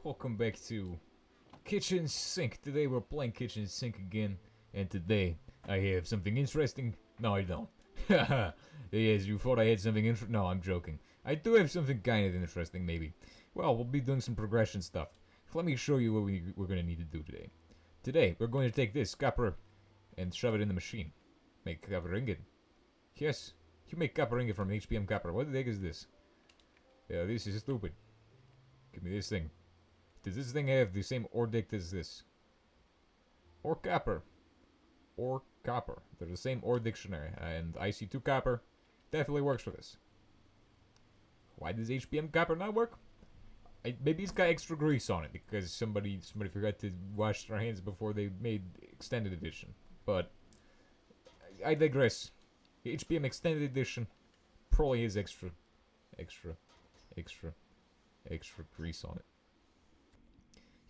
Welcome back to Kitchen Sink. Today we're playing Kitchen Sink again, and today I have something interesting. No, I don't. Haha. Yes, you thought I had something interesting? No, I'm joking. I do have something kind of interesting, maybe. Well, we'll be doing some progression stuff. Let me show you what we're going to need to do today. Today, we're going to take this copper and shove it in the machine. Make copper ingot. Yes, you make copper ingot from HPM copper. What the heck is this? Yeah, this is stupid. Give me this thing. Does this thing have the same ordict as this? Or copper. Or copper. They're the same or dictionary. And IC2 copper definitely works for this. Why does HPM copper not work? Maybe it's got extra grease on it because somebody forgot to wash their hands before they made extended edition. But I digress. HPM extended edition probably has extra grease on it.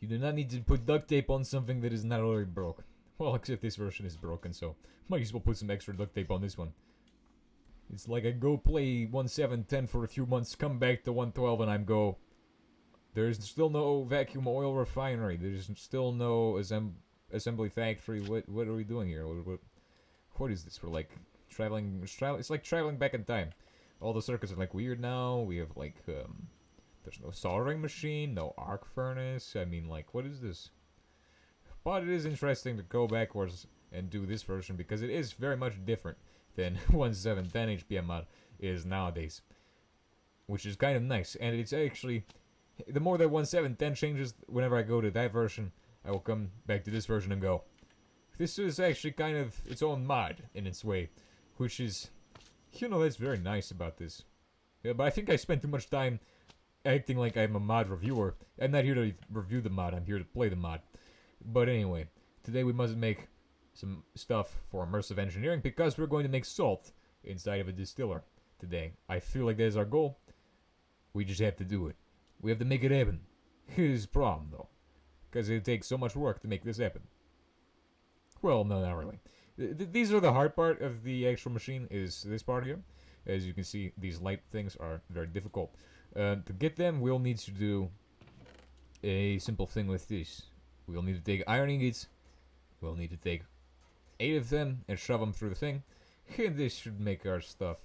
You do not need to put duct tape on something that is not already broke. Well, except this version is broken, so might as well put some extra duct tape on this one. It's like I go play 1.7.10 for a few months, come back to 1.12 and I'm go... There's still no vacuum oil refinery, there's still no assembly factory, what are we doing here? What is this? We're like traveling, it's like traveling back in time. All the circuits are like weird now, we have like, there's no soldering machine, no arc furnace, I mean like, what is this? But it is interesting to go backwards and do this version because it is very much different than 1.7.10 HPM mod is nowadays. Which is kind of nice, and it's actually, the more that 1.7.10 changes, whenever I go to that version, I will come back to this version and go, this is actually kind of its own mod in its way, which is, you know, that's very nice about this. Yeah, but I think I spent too much time acting like I'm a mod reviewer. I'm not here to review the mod, I'm here to play the mod. But anyway, today we must make some stuff for immersive engineering because we're going to make salt inside of a distiller today. I feel like that's our goal. We just have to do it. We have to make it happen. Here's the problem though, because it takes so much work to make this happen. Well, no, not really. These are the hard part of the actual machine, is this part here. As you can see, these light things are very difficult. To get them, we'll need to do a simple thing with this. We'll need to take iron ingots. We'll need to take 8 of them and shove them through the thing. And this should make our stuff.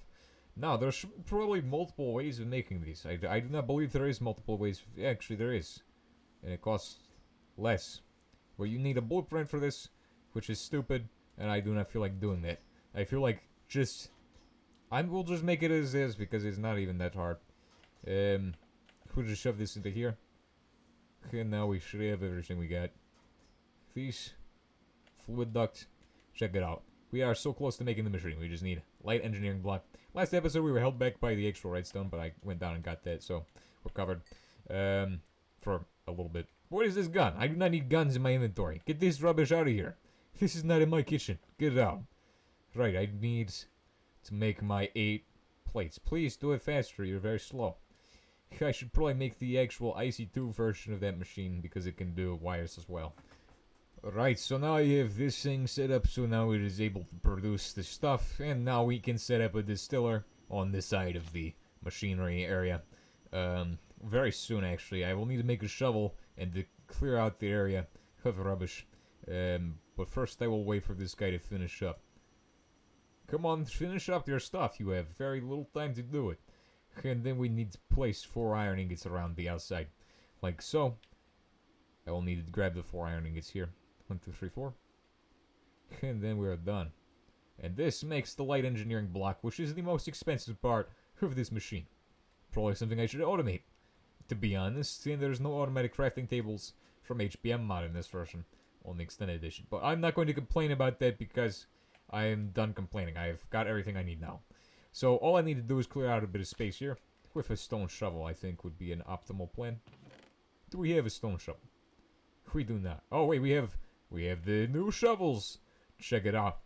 Now, there's probably multiple ways of making these. I do not believe there is multiple ways. Actually, there is. And it costs less. Well, you need a blueprint for this, which is stupid. And I do not feel like doing that. I feel like just... we'll just make it as is because it's not even that hard. We'll just shove this into here. And now we should have everything we got. These fluid duct. Check it out. We are so close to making the machine. We just need light engineering block. Last episode we were held back by the actual redstone, but I went down and got that, so we're covered. For a little bit. What is this gun? I do not need guns in my inventory. Get this rubbish out of here. This is not in my kitchen. Get it out. Right, I need to make my 8 plates. Please do it faster. You're very slow. I should probably make the actual IC2 version of that machine because it can do wires as well. Right, so now I have this thing set up so now it is able to produce the stuff, and now we can set up a distiller on this side of the machinery area. Very soon actually. I will need to make a shovel and to clear out the area of rubbish. But first I will wait for this guy to finish up. Come on, finish up your stuff. You have very little time to do it. And then we need to place 4 iron ingots around the outside. Like so. I will need to grab the 4 iron ingots here. 1, 2, 3, 4. And then we are done. And this makes the light engineering block, which is the most expensive part of this machine. Probably something I should automate. To be honest, and there's no automatic crafting tables from HPM mod in this version. On the extended edition. But I'm not going to complain about that because I am done complaining. I've got everything I need now. So all I need to do is clear out a bit of space here. With a stone shovel, I think, would be an optimal plan. Do we have a stone shovel? We do not. Oh wait, we have the new shovels. Check it out.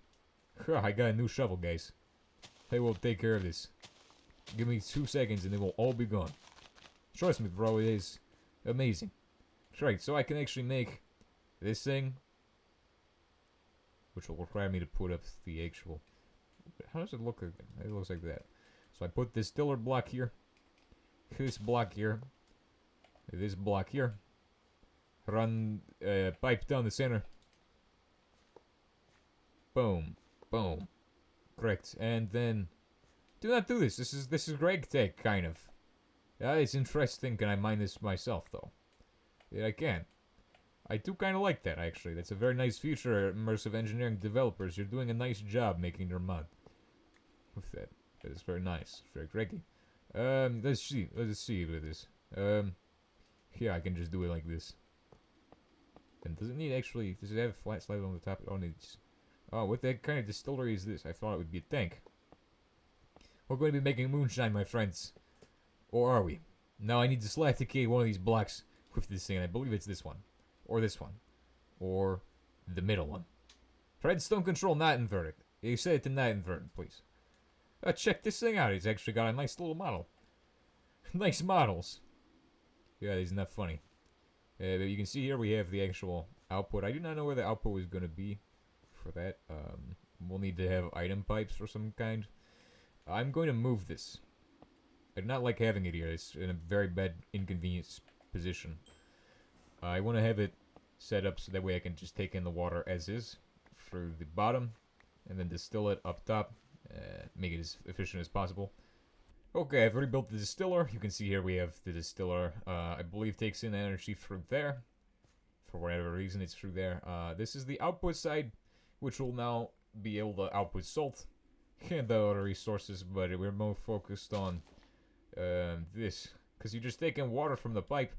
I got a new shovel, guys. They will take care of this. Give me 2 seconds and they will all be gone. Trust me, bro, it is amazing. Right, so I can actually make this thing, which will require me to put up the actual... How does it look? It looks like that. So I put this distiller block here, this block here, this block here, run pipe down the center. Boom. Boom. Correct. And then do not do this. This is Greg tech, kind of. Yeah, it's interesting. Can I mine this myself, though? Yeah, I can. I do kind of like that, actually. That's a very nice feature, immersive engineering developers. You're doing a nice job making your mod. With that. That is very nice. Very Greggy. Let's see. Let's see with this. Here, I can just do it like this. And does it need, actually... Does it have a flat slide on the top? Oh, it needs... Oh, what that kind of distillery is this? I thought it would be a tank. We're going to be making moonshine, my friends. Or are we? Now I need to slaticate one of these blocks with this thing, and I believe it's this one. Or this one. Or the middle one. Redstone control not inverted. You said it to not inverted, please. Check this thing out. It's actually got a nice little model. Nice models. Yeah, it's not funny. But you can see here we have the actual output. I do not know where the output is going to be for that. We'll need to have item pipes or some kind. I'm going to move this. I do not like having it here. It's in a very bad, inconvenient position. I want to have it set up so that way I can just take in the water as is through the bottom and then distill it up top. Make it as efficient as possible. Okay, I've already built the distiller. You can see here we have the distiller. I believe takes in energy through there. For whatever reason, it's through there. This is the output side, which will now be able to output salt and the other resources, but we're more focused on this. Because you just take in water from the pipe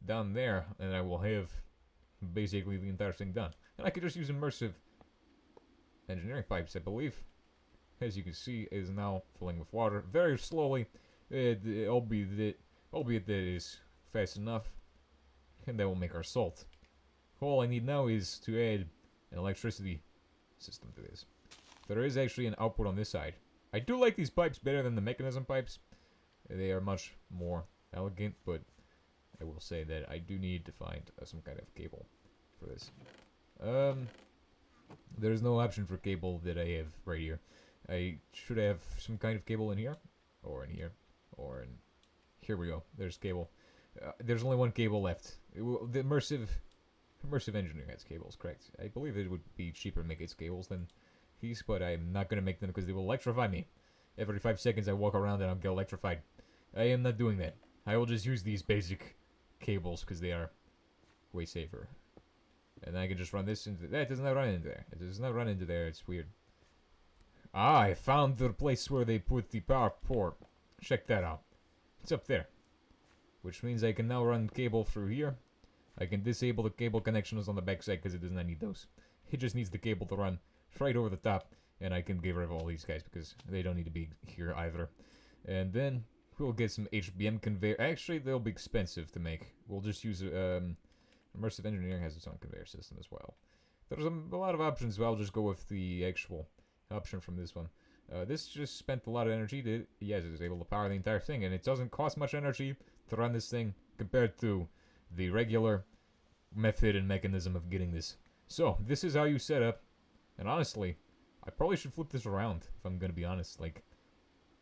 down there, and I will have basically the entire thing done. And I could just use immersive engineering pipes, I believe. As you can see, it is now filling with water very slowly, albeit that it is fast enough, and that will make our salt. All I need now is to add an electricity system to this. There is actually an output on this side. I do like these pipes better than the mechanism pipes. They are much more elegant, but I will say that I do need to find some kind of cable for this. There's no option for cable that I have right here. I should have some kind of cable in here, or in here, or in... Here we go. There's cable. There's only one cable left. The immersive engineering has cables, correct? I believe it would be cheaper to make its cables than these, but I'm not going to make them because they will electrify me. Every 5 seconds I walk around and I'll get electrified. I am not doing that. I will just use these basic cables because they are way safer. And I can just run this into... That does not run into there. It does not run into there. It's weird. Ah, I found the place where they put the power port. Check that out. It's up there. Which means I can now run cable through here. I can disable the cable connections on the backside because it does not need those. It just needs the cable to run right over the top. And I can get rid of all these guys because they don't need to be here either. And then we'll get some HBM conveyor. Actually, they'll be expensive to make. We'll just use... Immersive engineering has its own conveyor system as well. There's a lot of options, but I'll just go with the actual option from this one. This just spent a lot of energy. Yes, it was able to power the entire thing, and it doesn't cost much energy to run this thing compared to the regular method and mechanism of getting this. So, this is how you set up, and honestly, I probably should flip this around, if I'm gonna be honest. Like,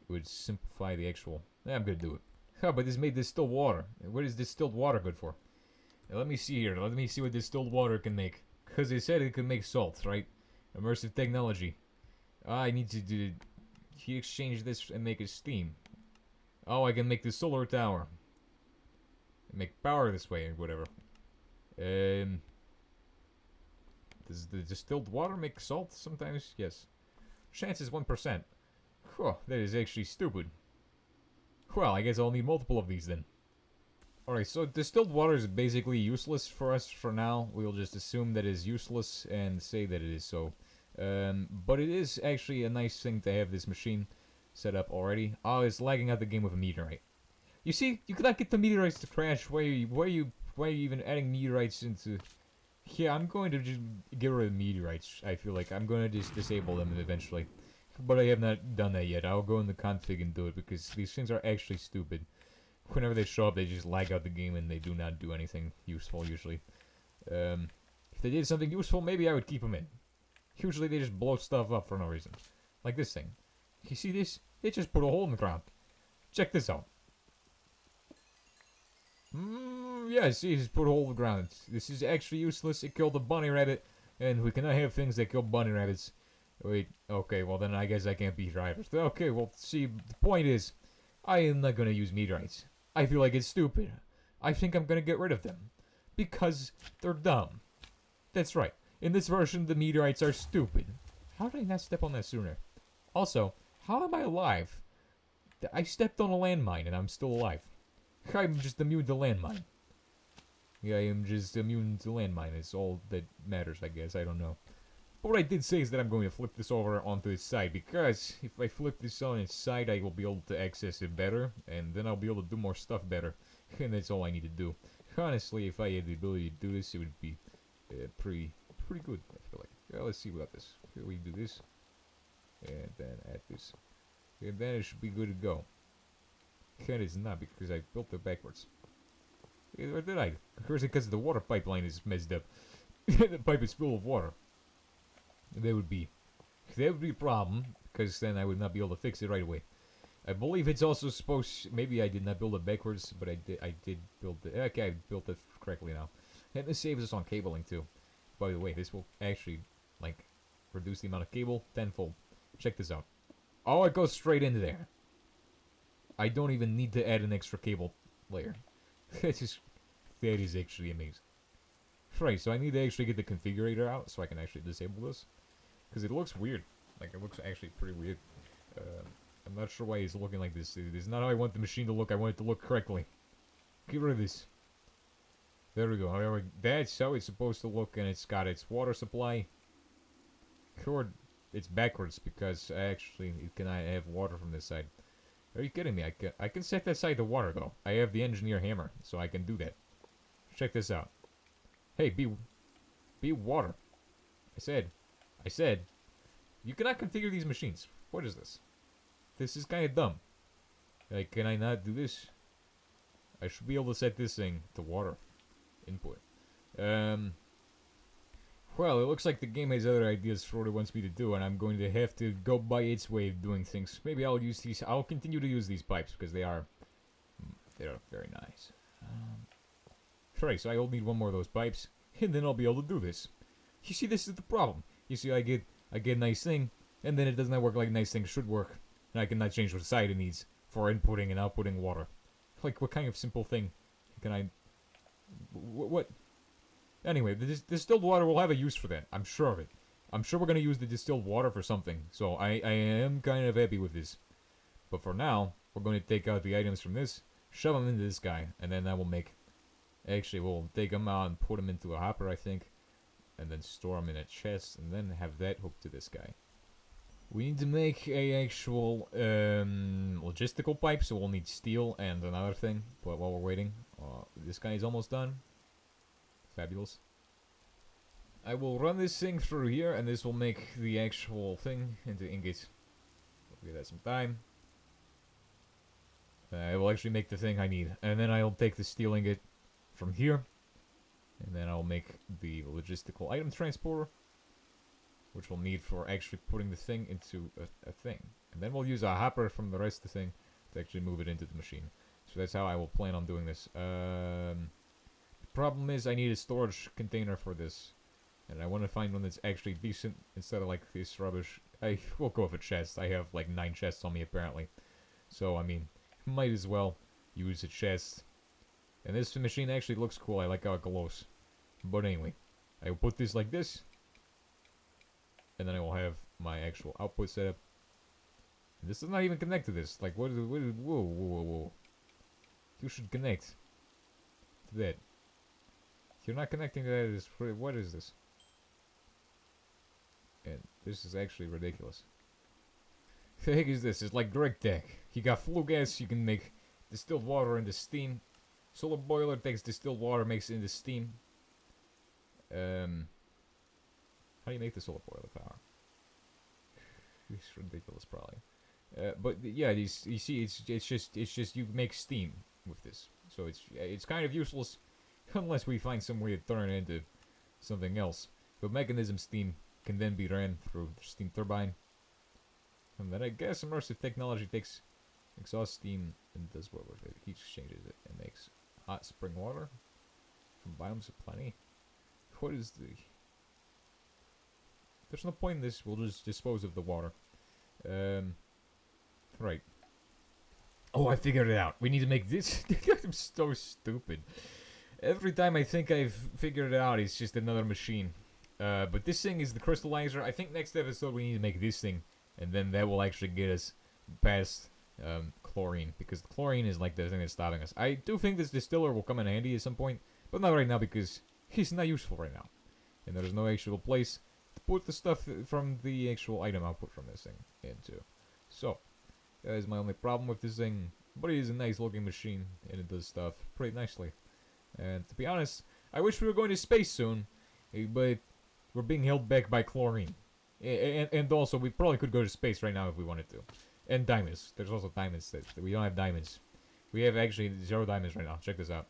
it would simplify the actual... Yeah, I'm gonna do it. Oh, but this made distilled water. What is distilled water good for? Now, let me see here. Let me see what distilled water can make. Because they said it could make salt, right? Immersive technology. I need to do... He exchanged this and make it steam. Oh, I can make the solar tower. Make power this way, or whatever. Does the distilled water make salt sometimes? Yes. Chance is 1%. Whew, that is actually stupid. Well, I guess I'll need multiple of these then. Alright, so distilled water is basically useless for us for now. We'll just assume that it is useless and say that it is so. But it is actually a nice thing to have this machine set up already. Oh, it's lagging out the game with a meteorite. You see, you cannot get the meteorites to crash. Why are you even adding meteorites into... Yeah, I'm going to just get rid of meteorites, I feel like. I'm going to just disable them eventually. But I have not done that yet. I'll go in the config and do it because these things are actually stupid. Whenever they show up, they just lag out the game and they do not do anything useful, usually. If they did something useful, maybe I would keep them in. Usually they just blow stuff up for no reason. Like this thing. You see this? It just put a hole in the ground. Check this out. Yeah, see, just put a hole in the ground. This is actually useless. It killed a bunny rabbit, and we cannot have things that kill bunny rabbits. Wait, okay, well then I guess I can't be drivers. Okay, well, see, the point is, I am not gonna use meteorites. I feel like it's stupid. I think I'm gonna get rid of them. Because they're dumb. That's right. In this version, the meteorites are stupid. How did I not step on that sooner? Also, how am I alive? I stepped on a landmine and I'm still alive. I'm just immune to landmine. Yeah, I am just immune to landmine. It's all that matters, I guess. I don't know. But what I did say is that I'm going to flip this over onto its side, because if I flip this on its side, I will be able to access it better, and then I'll be able to do more stuff better. And that's all I need to do. Honestly, if I had the ability to do this, it would be pretty good, I feel like. Yeah, let's see about this. Here we do this, and then add this. And then it should be good to go. And it's not, because I built it backwards. Or did I? Of course, because the water pipeline is messed up. The pipe is full of water. That would be a problem, because then I would not be able to fix it right away. I believe it's also supposed. Maybe I did not build it backwards, but I did build it. Okay, I built it correctly now. And this saves us on cabling too. By the way, this will actually like reduce the amount of cable tenfold. Check this out. Oh, it goes straight into there. I don't even need to add an extra cable layer. That is actually amazing. Right, so I need to actually get the configurator out so I can actually disable this. Because it looks weird. Like, it looks actually pretty weird. I'm not sure why it's looking like this. It is not how I want the machine to look. I want it to look correctly. Get rid of this. There we go. That's how it's supposed to look, and it's got its water supply. Or it's backwards, because actually it cannot have water from this side. Are you kidding me? I can set that side to water, though. I have the engineer hammer, so I can do that. Check this out. Hey, be water. I said, you cannot configure these machines. What is this? This is kind of dumb. Like, can I not do this? I should be able to set this thing to water input. Well, it looks like the game has other ideas for what it wants me to do, and I'm going to have to go by its way of doing things. Maybe I'll use these. I'll continue to use these pipes because they're very nice. Right, so I will need one more of those pipes, and then I'll be able to do this. You see, this is the problem. You see, I get a nice thing, and then it does not work like a nice thing should work, and I cannot change what side it needs for inputting and outputting water. Like, what kind of simple thing can I... What? Anyway, the distilled water will have a use for that. I'm sure of it. I'm sure we're going to use the distilled water for something, so I am kind of happy with this. But for now, we're going to take out the items from this, shove them into this guy, and then that will make... Actually, we'll take them out and put them into a hopper, I think. And then store them in a chest, and then have that hooked to this guy. We need to make a actual logistical pipe, so we'll need steel and another thing. But while we're waiting, this guy is almost done. Fabulous. I will run this thing through here, and this will make the actual thing into ingots. We'll give that some time. It will actually make the thing I need. And then I'll take the steel ingot from here. And then I'll make the logistical item transporter, which we'll need for actually putting the thing into a thing. And then we'll use a hopper from the rest of the thing to actually move it into the machine. So that's how I will plan on doing this. The problem is I need a storage container for this. And I want to find one that's actually decent instead of like this rubbish. I will go with a chest. I have like 9 chests on me apparently. So, I mean, might as well use a chest. And this machine actually looks cool. I like how it glows. But anyway, I will put this like this. And then I will have my actual output set up. And this does not even connect to this. Like, what is whoa. You should connect to that. If you're not connecting to that, what is this? And this is actually ridiculous. The heck is this? It's like direct tech. You got flue gas, you can make distilled water into steam. Solar boiler takes distilled water, makes it into steam. How do you make the solar boiler power? It's ridiculous, probably. But yeah, you see, it's just you make steam with this, so it's kind of useless unless we find some way to turn it into something else. But mechanism steam can then be ran through the steam turbine, and then I guess immersive technology takes exhaust steam and does what with it? Heat exchanges it and makes hot spring water. Different biomes aplenty. What is the... There's no point in this. We'll just dispose of the water. Right. Oh, I figured it out. We need to make this... I'm so stupid. Every time I think I've figured it out, it's just another machine. But this thing is the crystallizer. I think next episode we need to make this thing. And then that will actually get us past chlorine. Because the chlorine is like the thing that's stopping us. I do think this distiller will come in handy at some point. But not right now because he's not useful right now. And there's no actual place to put the stuff from the actual item output from this thing into. So, that is my only problem with this thing. But it is a nice looking machine. And it does stuff pretty nicely. And to be honest, I wish we were going to space soon. But we're being held back by chlorine. And also, we probably could go to space right now if we wanted to. And diamonds. There's also diamonds. That we don't have diamonds. We have actually 0 diamonds right now. Check this out.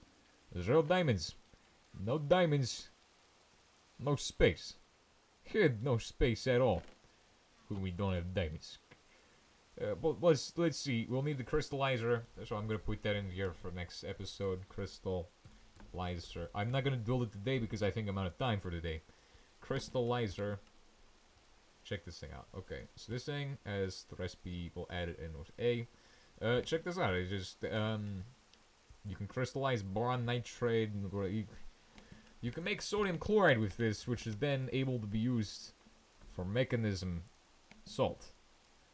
0 diamonds. No diamonds. No space. No space at all. When we don't have diamonds. But let's see. We'll need the crystallizer. So I'm going to put that in here for next episode. Crystallizer. I'm not going to build it today because I think I'm out of time for today. Crystallizer. Check this thing out. Okay, so this thing, as the recipe will add it in with A. Check this out. It's just, you can crystallize boron nitrate. You can make sodium chloride with this, which is then able to be used for mechanism salt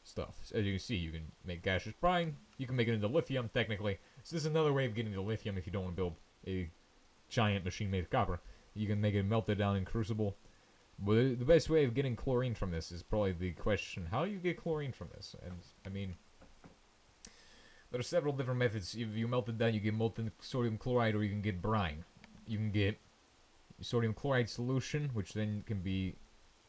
stuff. So as you can see, you can make gaseous brine. You can make it into lithium, technically. So this is another way of getting into lithium if you don't want to build a giant machine made of copper. You can make it melted down in crucible. But the best way of getting chlorine from this is probably the question, how do you get chlorine from this? And, I mean, there are several different methods. If you melt it down, you get molten sodium chloride, or you can get brine. You can get sodium chloride solution, which then can be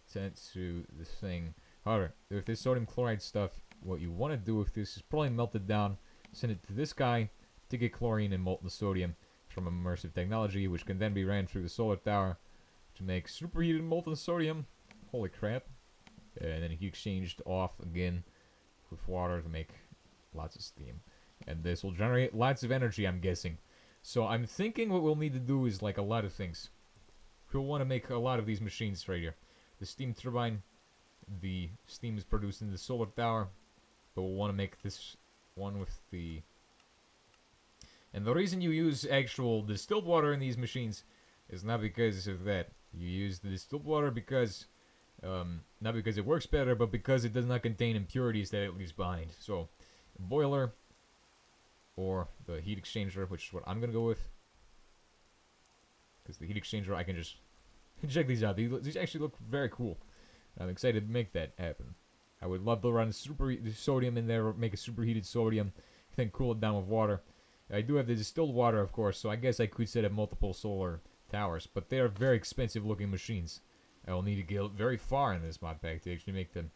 sent to the thing. However, with this sodium chloride stuff, what you want to do with this is probably melt it down, send it to this guy to get chlorine and molten sodium from immersive technology, which can then be ran through the solar tower to make superheated molten sodium. Holy crap. And then he exchanged off again with water to make lots of steam. And this will generate lots of energy, I'm guessing. So I'm thinking what we'll need to do is like a lot of things. We'll want to make a lot of these machines right here. The steam turbine, the steam is produced in the solar tower, but we'll want to make this one with the... And the reason you use actual distilled water in these machines is not because of that. You use the distilled water because, not because it works better, but because it does not contain impurities that it leaves behind. So, a boiler, or the heat exchanger, which is what I'm going to go with. Because the heat exchanger, I can just... Check these out. These actually look very cool. I'm excited to make that happen. I would love to run sodium in there, or make a superheated sodium, then cool it down with water. I do have the distilled water, of course, so I guess I could set up multiple solar towers, but they are very expensive looking machines. I will need to get very far in this mod pack to actually make them.